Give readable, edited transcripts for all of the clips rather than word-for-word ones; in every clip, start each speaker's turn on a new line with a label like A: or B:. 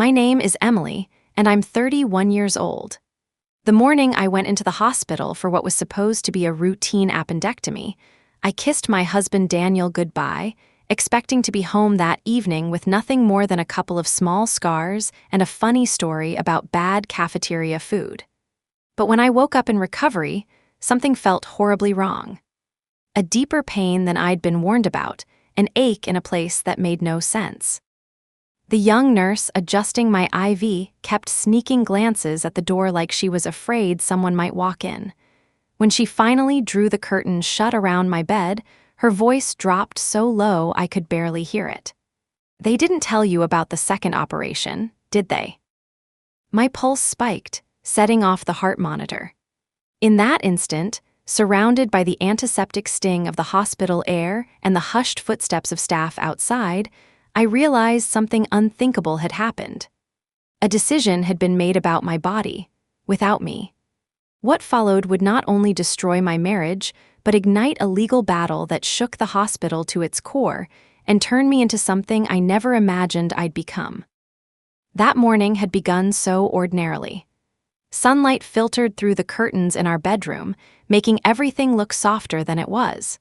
A: My name is Emily, and I'm 31 years old. The morning I went into the hospital for what was supposed to be a routine appendectomy, I kissed my husband Daniel goodbye, expecting to be home that evening with nothing more than a couple of small scars and a funny story about bad cafeteria food. But when I woke up in recovery, something felt horribly wrong. A deeper pain than I'd been warned about, an ache in a place that made no sense. The young nurse adjusting my IV kept sneaking glances at the door like she was afraid someone might walk in. When she finally drew the curtains shut around my bed, her voice dropped so low I could barely hear it. "They didn't tell you about the second operation, did they?" My pulse spiked, setting off the heart monitor. In that instant, surrounded by the antiseptic sting of the hospital air and the hushed footsteps of staff outside, I realized something unthinkable had happened. A decision had been made about my body, without me. What followed would not only destroy my marriage, but ignite a legal battle that shook the hospital to its core and turned me into something I never imagined I'd become. That morning had begun so ordinarily. Sunlight filtered through the curtains in our bedroom, making everything look softer than it was.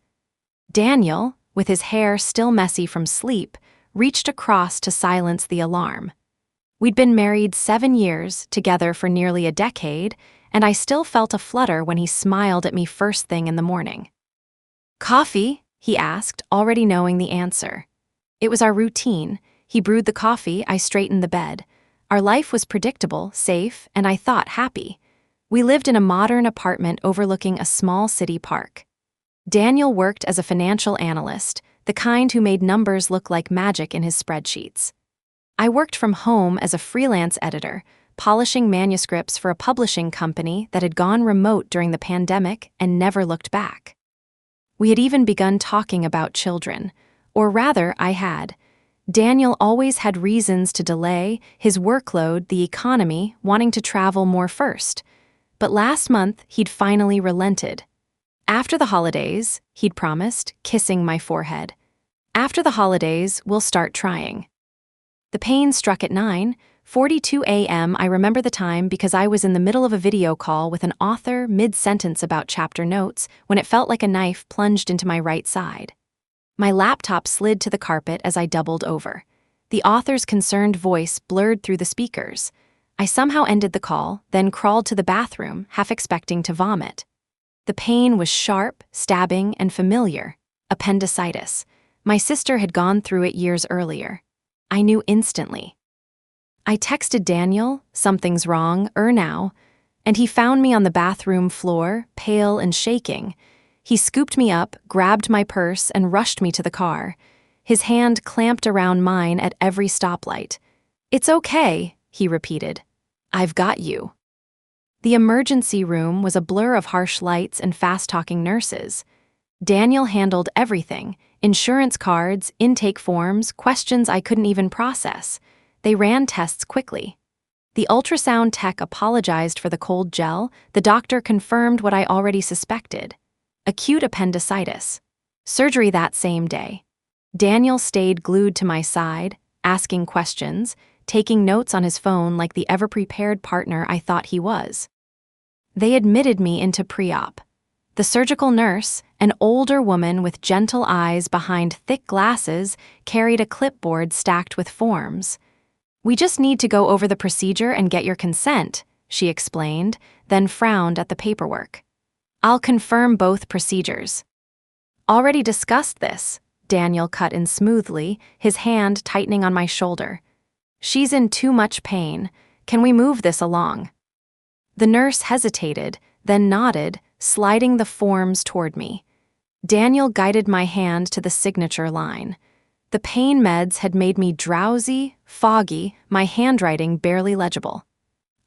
A: Daniel, with his hair still messy from sleep, reached across to silence the alarm. We'd been married 7 years, together for nearly a decade, and I still felt a flutter when he smiled at me first thing in the morning. "Coffee?" he asked, already knowing the answer. It was our routine. He brewed the coffee, I straightened the bed. Our life was predictable, safe, and I thought happy. We lived in a modern apartment overlooking a small city park. Daniel worked as a financial analyst, the kind who made numbers look like magic in his spreadsheets. I worked from home as a freelance editor, polishing manuscripts for a publishing company that had gone remote during the pandemic and never looked back. We had even begun talking about children, or rather, I had. Daniel always had reasons to delay, his workload, the economy, wanting to travel more first. But last month, he'd finally relented. "After the holidays," he'd promised, kissing my forehead. "After the holidays, we'll start trying." The pain struck at 9:42 a.m. I remember the time because I was in the middle of a video call with an author mid-sentence about chapter notes when it felt like a knife plunged into my right side. My laptop slid to the carpet as I doubled over. The author's concerned voice blurred through the speakers. I somehow ended the call, then crawled to the bathroom, half expecting to vomit. The pain was sharp, stabbing, and familiar. Appendicitis. My sister had gone through it years earlier. I knew instantly. I texted Daniel, "Something's wrong, now," and he found me on the bathroom floor, pale and shaking. He scooped me up, grabbed my purse, and rushed me to the car. His hand clamped around mine at every stoplight. "It's okay," he repeated. "I've got you." The emergency room was a blur of harsh lights and fast-talking nurses. Daniel handled everything: insurance cards, intake forms, questions I couldn't even process. They ran tests quickly. The ultrasound tech apologized for the cold gel. The doctor confirmed what I already suspected: acute appendicitis. Surgery that same day. Daniel stayed glued to my side, asking questions, taking notes on his phone like the ever-prepared partner I thought he was. They admitted me into pre-op. The surgical nurse, an older woman with gentle eyes behind thick glasses, carried a clipboard stacked with forms. "We just need to go over the procedure and get your consent," she explained, then frowned at the paperwork. "I'll confirm both procedures." "Already discussed this," Daniel cut in smoothly, his hand tightening on my shoulder. "She's in too much pain. Can we move this along?" The nurse hesitated, then nodded, sliding the forms toward me. Daniel guided my hand to the signature line. The pain meds had made me drowsy, foggy, my handwriting barely legible.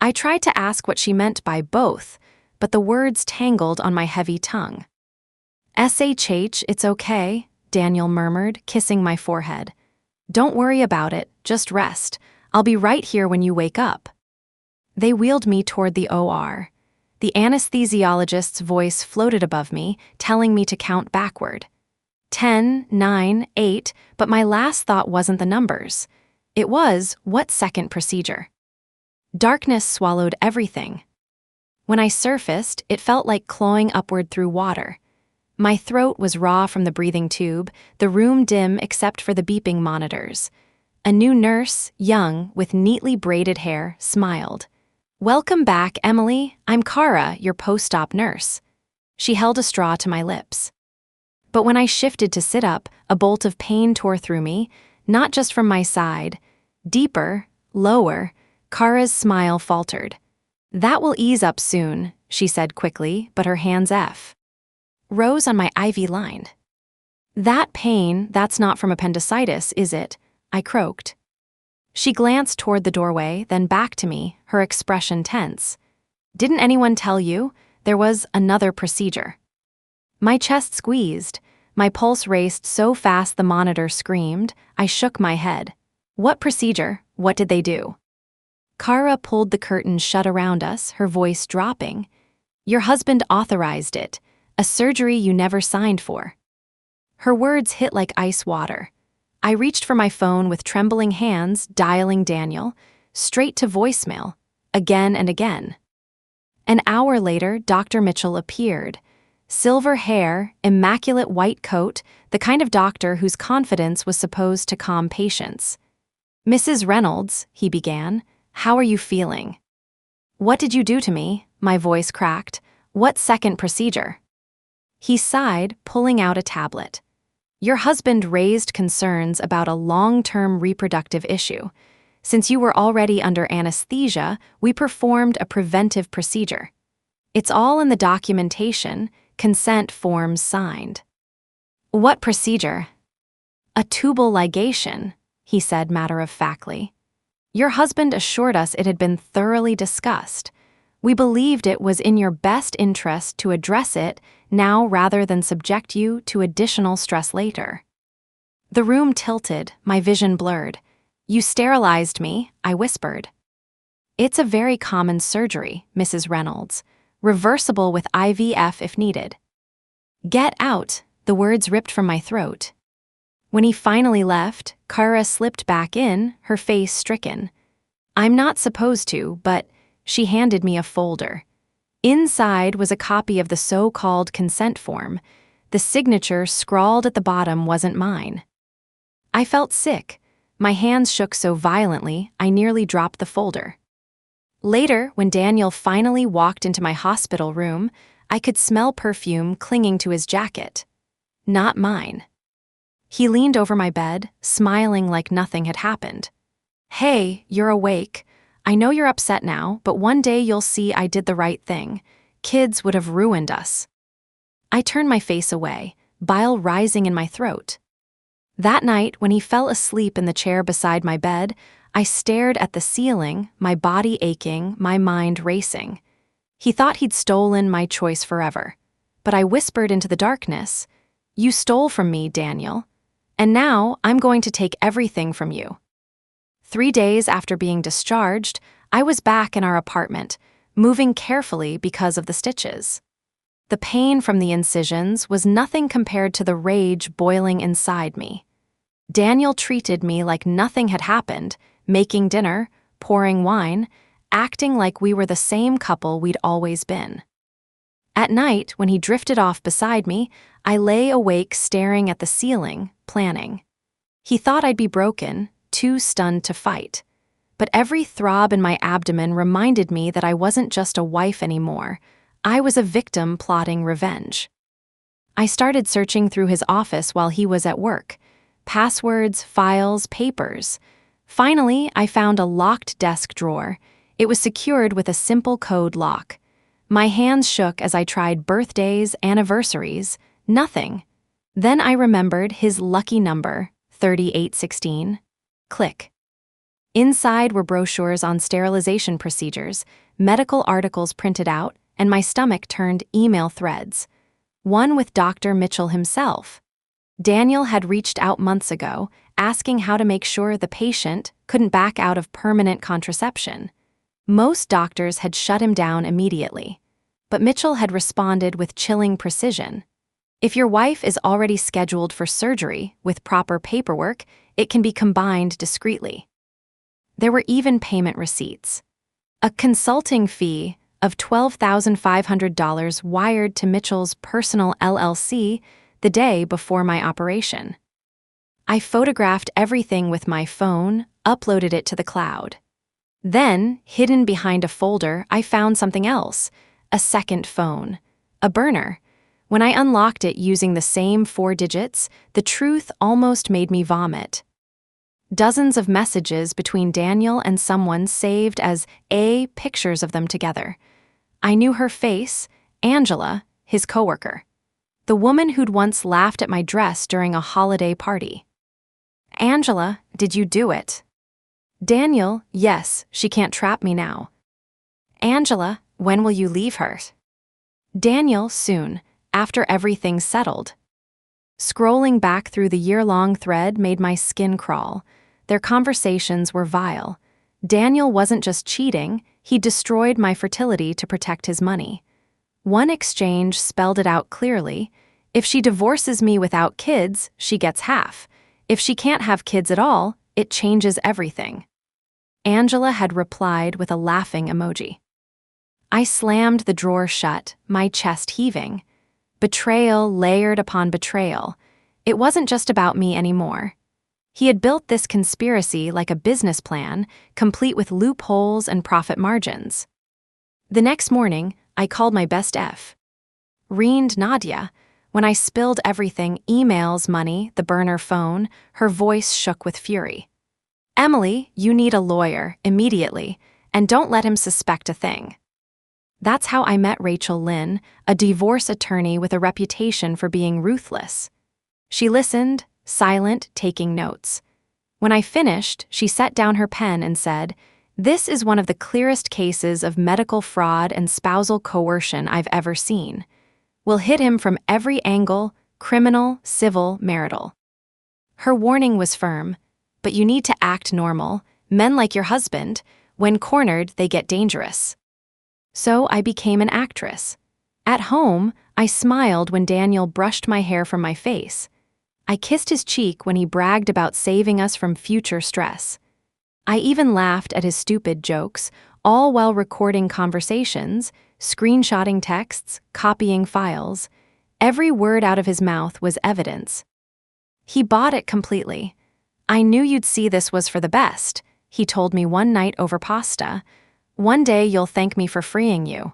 A: I tried to ask what she meant by both, but the words tangled on my heavy tongue. "SHH, it's okay," Daniel murmured, kissing my forehead. "Don't worry about it, just rest. I'll be right here when you wake up." They wheeled me toward the OR. The anesthesiologist's voice floated above me, telling me to count backward. 10, 9, 8, but my last thought wasn't the numbers. It was, what second procedure? Darkness swallowed everything. When I surfaced, it felt like clawing upward through water. My throat was raw from the breathing tube, the room dim except for the beeping monitors. A new nurse, young, with neatly braided hair, smiled. "Welcome back, Emily. I'm Kara, your post-op nurse." She held a straw to my lips. But when I shifted to sit up, a bolt of pain tore through me, not just from my side. Deeper, lower, Kara's smile faltered. "That will ease up soon," she said quickly, but her hands rose on my IV line. "That pain, that's not from appendicitis, is it?" I croaked. She glanced toward the doorway, then back to me, her expression tense. "Didn't anyone tell you? There was another procedure." My chest squeezed. My pulse raced so fast the monitor screamed. I shook my head. "What procedure? What did they do?" Kara pulled the curtain shut around us, her voice dropping. "Your husband authorized it. A surgery you never signed for." Her words hit like ice water. I reached for my phone with trembling hands, dialing Daniel, straight to voicemail, again and again. An hour later, Dr. Mitchell appeared. Silver hair, immaculate white coat, the kind of doctor whose confidence was supposed to calm patients. "Mrs. Reynolds," he began, "how are you feeling?" "What did you do to me?" My voice cracked. "What second procedure?" He sighed, pulling out a tablet. "Your husband raised concerns about a long-term reproductive issue. Since you were already under anesthesia, we performed a preventive procedure. It's all in the documentation, consent forms signed." "What procedure?" "A tubal ligation," he said matter-of-factly. "Your husband assured us it had been thoroughly discussed. We believed it was in your best interest to address it now rather than subject you to additional stress later." The room tilted, my vision blurred. "You sterilized me," I whispered. "It's a very common surgery, Mrs. Reynolds. Reversible with IVF if needed." "Get out," the words ripped from my throat. When he finally left, Kara slipped back in, her face stricken. "I'm not supposed to, but..." She handed me a folder. Inside was a copy of the so-called consent form. The signature scrawled at the bottom wasn't mine. I felt sick. My hands shook so violently, I nearly dropped the folder. Later, when Daniel finally walked into my hospital room, I could smell perfume clinging to his jacket. Not mine. He leaned over my bed, smiling like nothing had happened. "Hey, you're awake. I know you're upset now, but one day you'll see I did the right thing. Kids would have ruined us." I turned my face away, bile rising in my throat. That night, when he fell asleep in the chair beside my bed, I stared at the ceiling, my body aching, my mind racing. He thought he'd stolen my choice forever. But I whispered into the darkness, "You stole from me, Daniel. And now I'm going to take everything from you." 3 days after being discharged, I was back in our apartment, moving carefully because of the stitches. The pain from the incisions was nothing compared to the rage boiling inside me. Daniel treated me like nothing had happened, making dinner, pouring wine, acting like we were the same couple we'd always been. At night, when he drifted off beside me, I lay awake staring at the ceiling, planning. He thought I'd be broken, too stunned to fight. But every throb in my abdomen reminded me that I wasn't just a wife anymore. I was a victim plotting revenge. I started searching through his office while he was at work. Passwords, files, papers. Finally, I found a locked desk drawer. It was secured with a simple code lock. My hands shook as I tried birthdays, anniversaries. Nothing. Then I remembered his lucky number, 3816. Click. Inside were brochures on sterilization procedures, medical articles printed out, and my stomach turned email threads. One with Dr. Mitchell himself. Daniel had reached out months ago, asking how to make sure the patient couldn't back out of permanent contraception. Most doctors had shut him down immediately. But Mitchell had responded with chilling precision. "If your wife is already scheduled for surgery with proper paperwork, it can be combined discreetly." There were even payment receipts. A consulting fee of $12,500 wired to Mitchell's personal LLC the day before my operation. I photographed everything with my phone, uploaded it to the cloud. Then, hidden behind a folder, I found something else, a second phone, a burner. When I unlocked it using the same 4 digits, the truth almost made me vomit. Dozens of messages between Daniel and someone saved as pictures of them together. I knew her face, Angela, his coworker. The woman who'd once laughed at my dress during a holiday party. Angela, did you do it? Daniel, yes, she can't trap me now. Angela, when will you leave her? Daniel, soon, after everything's settled. Scrolling back through the year-long thread made my skin crawl. Their conversations were vile. Daniel wasn't just cheating, he destroyed my fertility to protect his money. One exchange spelled it out clearly. If she divorces me without kids, she gets half. If she can't have kids at all, it changes everything. Angela had replied with a laughing emoji. I slammed the drawer shut, my chest heaving. Betrayal layered upon betrayal. It wasn't just about me anymore. He had built this conspiracy like a business plan, complete with loopholes and profit margins. The next morning, I called my best F. Reened Nadia. When I spilled everything, emails, money, the burner phone, her voice shook with fury. Emily, you need a lawyer, immediately, and don't let him suspect a thing. That's how I met Rachel Lynn, a divorce attorney with a reputation for being ruthless. She listened, silent, taking notes. When I finished, she set down her pen and said, "This is one of the clearest cases of medical fraud and spousal coercion I've ever seen. We'll hit him from every angle, criminal, civil, marital." Her warning was firm, but you need to act normal. Men like your husband, when cornered, they get dangerous. So I became an actress. At home, I smiled when Daniel brushed my hair from my face. I kissed his cheek when he bragged about saving us from future stress. I even laughed at his stupid jokes, all while recording conversations, screenshotting texts, copying files. Every word out of his mouth was evidence. He bought it completely. "I knew you'd see this was for the best," he told me one night over pasta. "One day you'll thank me for freeing you."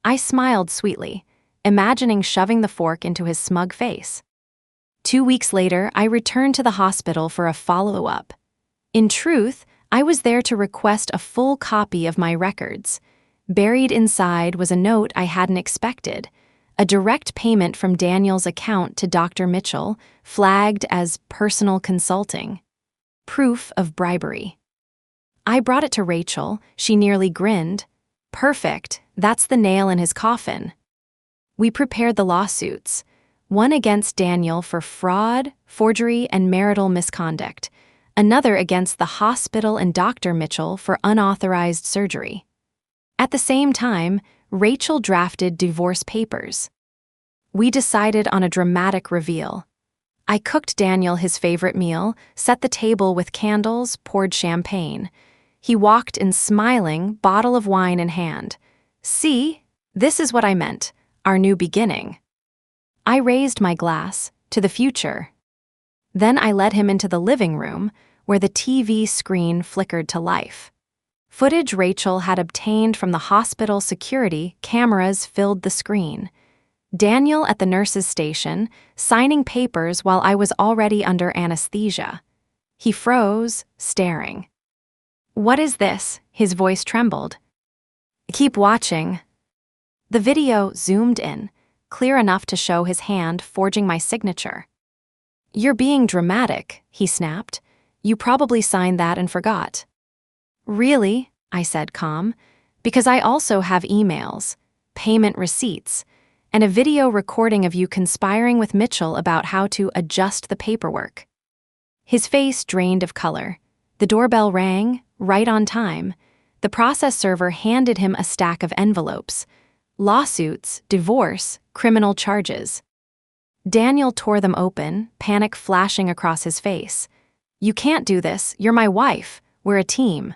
A: I smiled sweetly, imagining shoving the fork into his smug face. 2 weeks later, I returned to the hospital for a follow-up. In truth, I was there to request a full copy of my records. Buried inside was a note I hadn't expected, a direct payment from Daniel's account to Dr. Mitchell, flagged as personal consulting. Proof of bribery. I brought it to Rachel. She nearly grinned. "Perfect, that's the nail in his coffin." We prepared the lawsuits, one against Daniel for fraud, forgery, and marital misconduct, another against the hospital and Dr. Mitchell for unauthorized surgery. At the same time, Rachel drafted divorce papers. We decided on a dramatic reveal. I cooked Daniel his favorite meal, set the table with candles, poured champagne. He walked in smiling, bottle of wine in hand. "See, this is what I meant, our new beginning." I raised my glass, to the future. Then I led him into the living room, where the TV screen flickered to life. Footage Rachel had obtained from the hospital security cameras filled the screen. Daniel at the nurse's station, signing papers while I was already under anesthesia. He froze, staring. "What is this?" His voice trembled. "Keep watching." The video zoomed in, clear enough to show his hand forging my signature. "You're being dramatic," he snapped. "You probably signed that and forgot." "Really?" I said, calm. "Because I also have emails, payment receipts, and a video recording of you conspiring with Mitchell about how to adjust the paperwork." His face drained of color. The doorbell rang, right on time. The process server handed him a stack of envelopes. Lawsuits, divorce, criminal charges. Daniel tore them open, panic flashing across his face. "You can't do this, you're my wife. We're a team."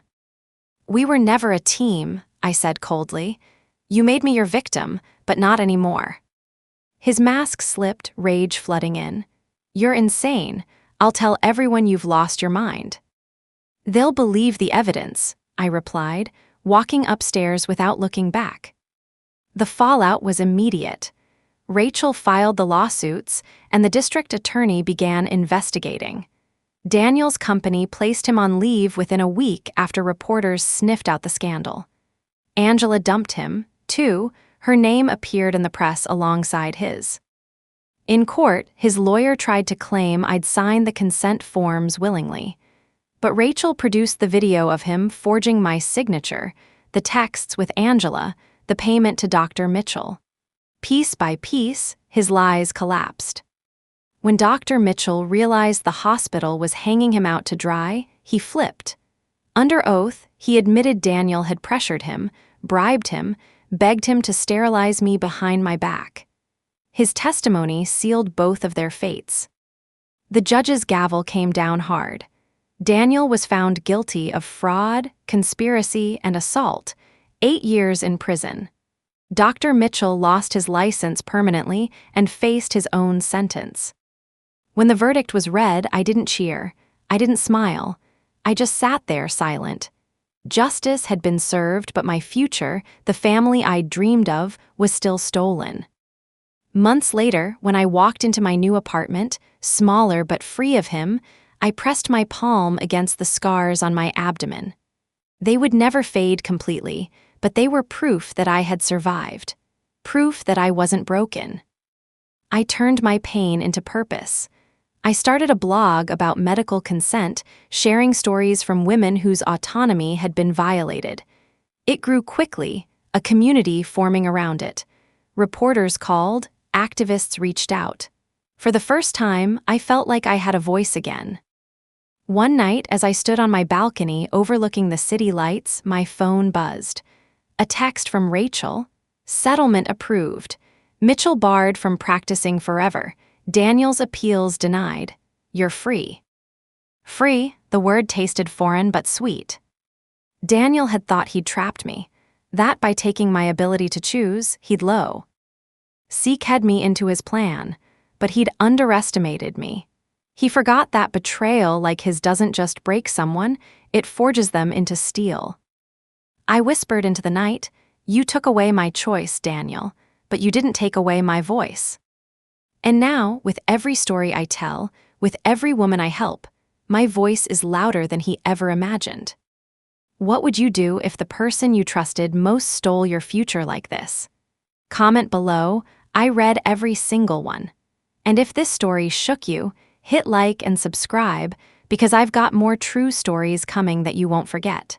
A: "We were never a team," I said coldly. "You made me your victim, but not anymore." His mask slipped, rage flooding in. "You're insane. I'll tell everyone you've lost your mind." "They'll believe the evidence," I replied, walking upstairs without looking back. The fallout was immediate. Rachel filed the lawsuits, and the district attorney began investigating. Daniel's company placed him on leave within a week after reporters sniffed out the scandal. Angela dumped him, too. Her name appeared in the press alongside his. In court, his lawyer tried to claim I'd signed the consent forms willingly. But Rachel produced the video of him forging my signature, the texts with Angela, the payment to Dr. Mitchell. Piece by piece, his lies collapsed. When Dr. Mitchell realized the hospital was hanging him out to dry, he flipped. Under oath, he admitted Daniel had pressured him, bribed him, begged him to sterilize me behind my back. His testimony sealed both of their fates. The judge's gavel came down hard. Daniel was found guilty of fraud, conspiracy, and assault, 8 years in prison. Dr. Mitchell lost his license permanently and faced his own sentence. When the verdict was read, I didn't cheer. I didn't smile. I just sat there silent. Justice had been served, but my future, the family I'd dreamed of, was still stolen. Months later, when I walked into my new apartment, smaller but free of him, I pressed my palm against the scars on my abdomen. They would never fade completely, but they were proof that I had survived. Proof that I wasn't broken. I turned my pain into purpose. I started a blog about medical consent, sharing stories from women whose autonomy had been violated. It grew quickly, a community forming around it. Reporters called, activists reached out. For the first time, I felt like I had a voice again. One night, as I stood on my balcony overlooking the city lights, my phone buzzed. A text from Rachel. Settlement approved. Mitchell barred from practicing forever. Daniel's appeals denied. You're free. Free, the word tasted foreign but sweet. Daniel had thought he'd trapped me. That by taking my ability to choose, he'd low. Seek-head me into his plan, but he'd underestimated me. He forgot that betrayal like his doesn't just break someone, it forges them into steel. I whispered into the night, "You took away my choice, Daniel, but you didn't take away my voice." And now, with every story I tell, with every woman I help, my voice is louder than he ever imagined. What would you do if the person you trusted most stole your future like this? Comment below. I read every single one. And if this story shook you, hit like and subscribe, because I've got more true stories coming that you won't forget.